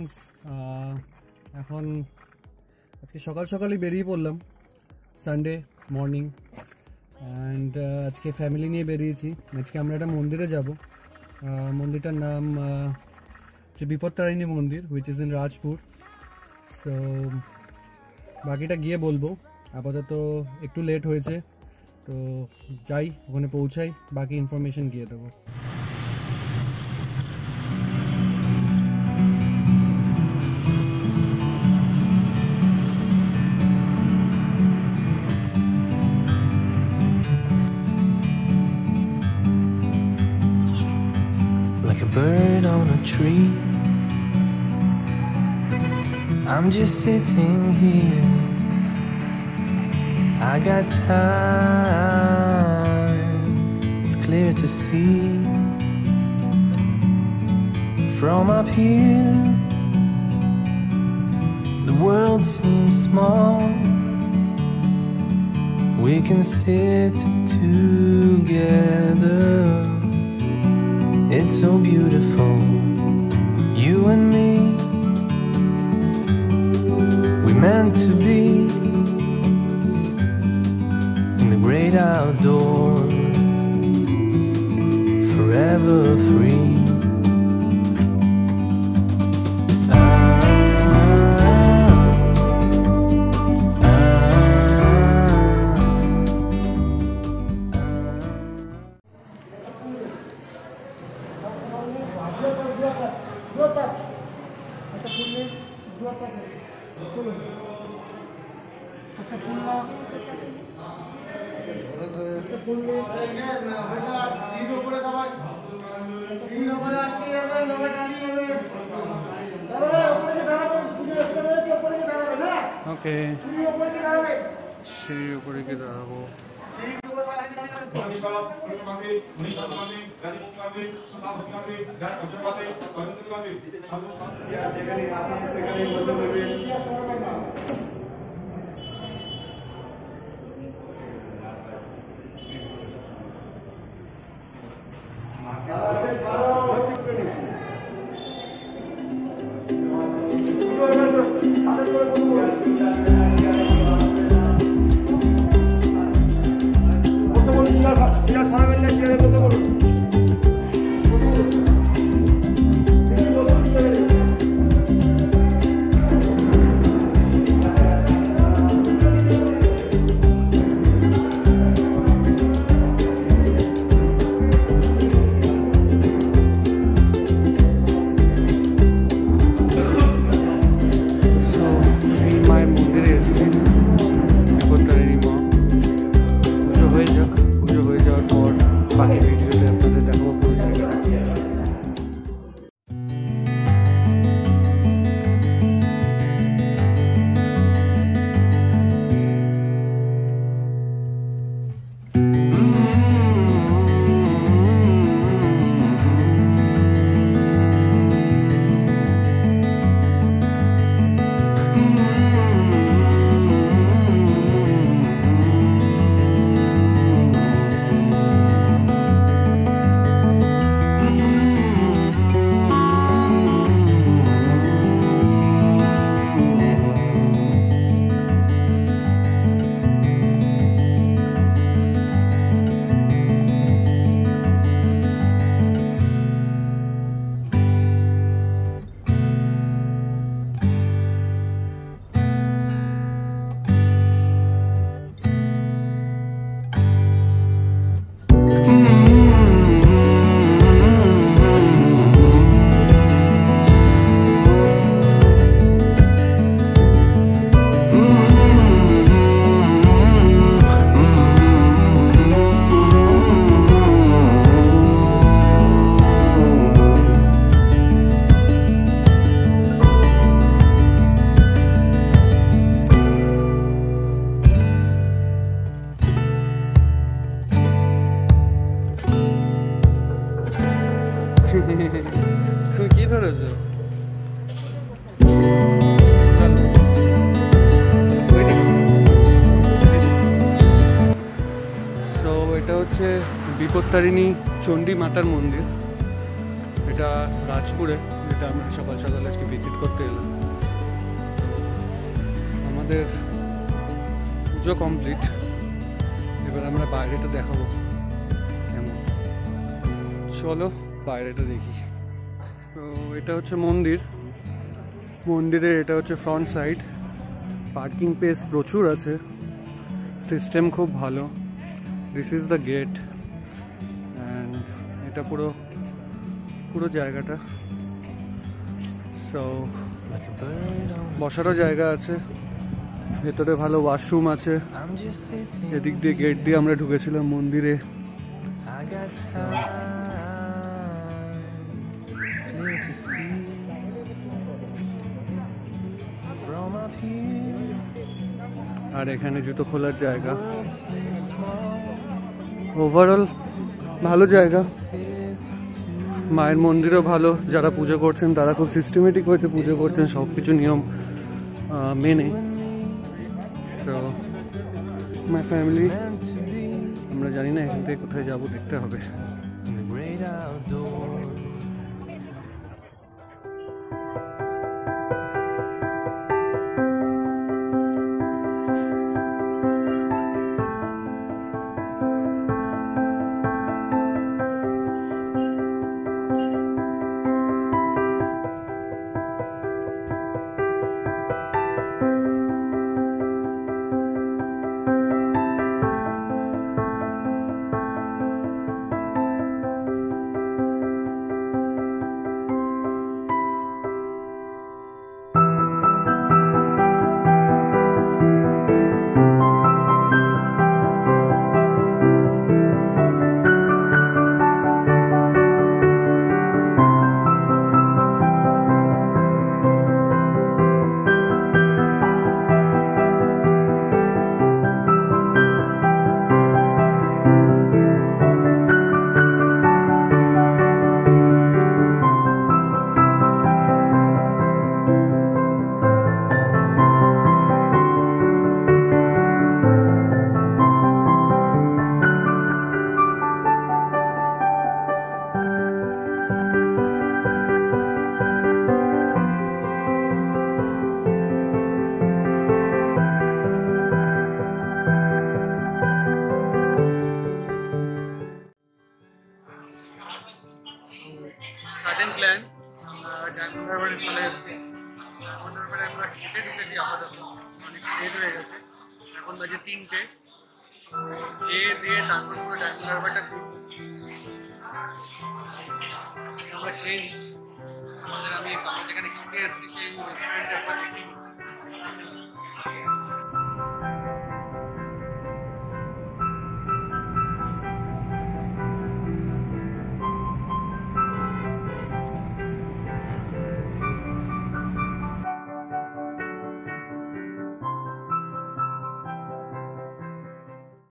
Friends, এখন আজকে সকাল সকালই বেরিয়ে পড়লাম, সানডে মর্নিং। অ্যান্ড আজকে ফ্যামিলি নিয়ে বেরিয়েছি। আজকে আমরা একটা মন্দিরে যাব। মন্দিরটার নাম হচ্ছে বিপত্তারিণী মন্দির, which is in Rajpur. So বাকিটা গিয়ে বলবো। আপাতত একটু লেট হয়েছে, তো যাই, ওখানে পৌঁছাই, বাকি ইনফরমেশন গিয়ে দেবো। Like a bird on a tree, I'm just sitting here. I got time, it's clear to see. From up here, the world seems small. We can sit together. It's so beautiful, you and me. We meant to be in the great outdoors, forever free. ওকে, সিঁড়ির উপরে গিয়ে দাঁড়াবো। তুমি কি ধরেছো? So এটা হচ্ছে বিপত্তারিণী চণ্ডী মাতার মন্দির। এটা রাজপুরে, টার্মিনাল সকাল সকাল আজকে ভিজিট করতে এলাম। আমাদের পুজো কমপ্লিট, এবার আমরা বাইরেটা দেখাবো কেমন। চলো বাইরেটা দেখি। তো এটা হচ্ছে মন্দির, মন্দিরের এটা হচ্ছে ফ্রন্ট সাইড। পার্কিং প্লেস প্রচুর আছে, সিস্টেম খুব ভালো। This is the gate and এটা পুরো জায়গাটা। So like a bird on. বসারও জায়গা আছে, ভেতরে ভালো ওয়াশরুম আছে। I'm just sitting. এদিক দিয়ে গেট দিয়ে আমরা ঢুকেছিলাম মন্দিরে। I got time. It's clear to see from up here. আর এখানে জুতো খোলার জায়গা। World seems small. ওভারঅল ভালো জায়গা। Sit to মায়ের মন্দিরও ভালো, যারা পুজো করছেন তারা খুব সিস্টেমেটিক হয়েছে পুজো করছেন, সব কিছু নিয়ম মেনে। So my family, meant to be আমরা জানি না এখান থেকে কোথায় যাবো, দেখতে হবে। in the great outdoors. Sudden plan, Diamond হারবারে চলে এসেছি। ডায়মন্ড হারবারে আমরা খেতে ঢুকেছি, আপাতত অনেক লেট হয়ে গেছে, এখন বাজে 3টে। খেয়ে দিয়ে তারপর পুরো ডায়মন্ড হারবারটা ঘুরবো। আমরা খেয়ে নিই। আমরা যেখানে খেতে এসেছি সেই রেস্টুরেন্টে আমরা দেখে নিচ্ছি।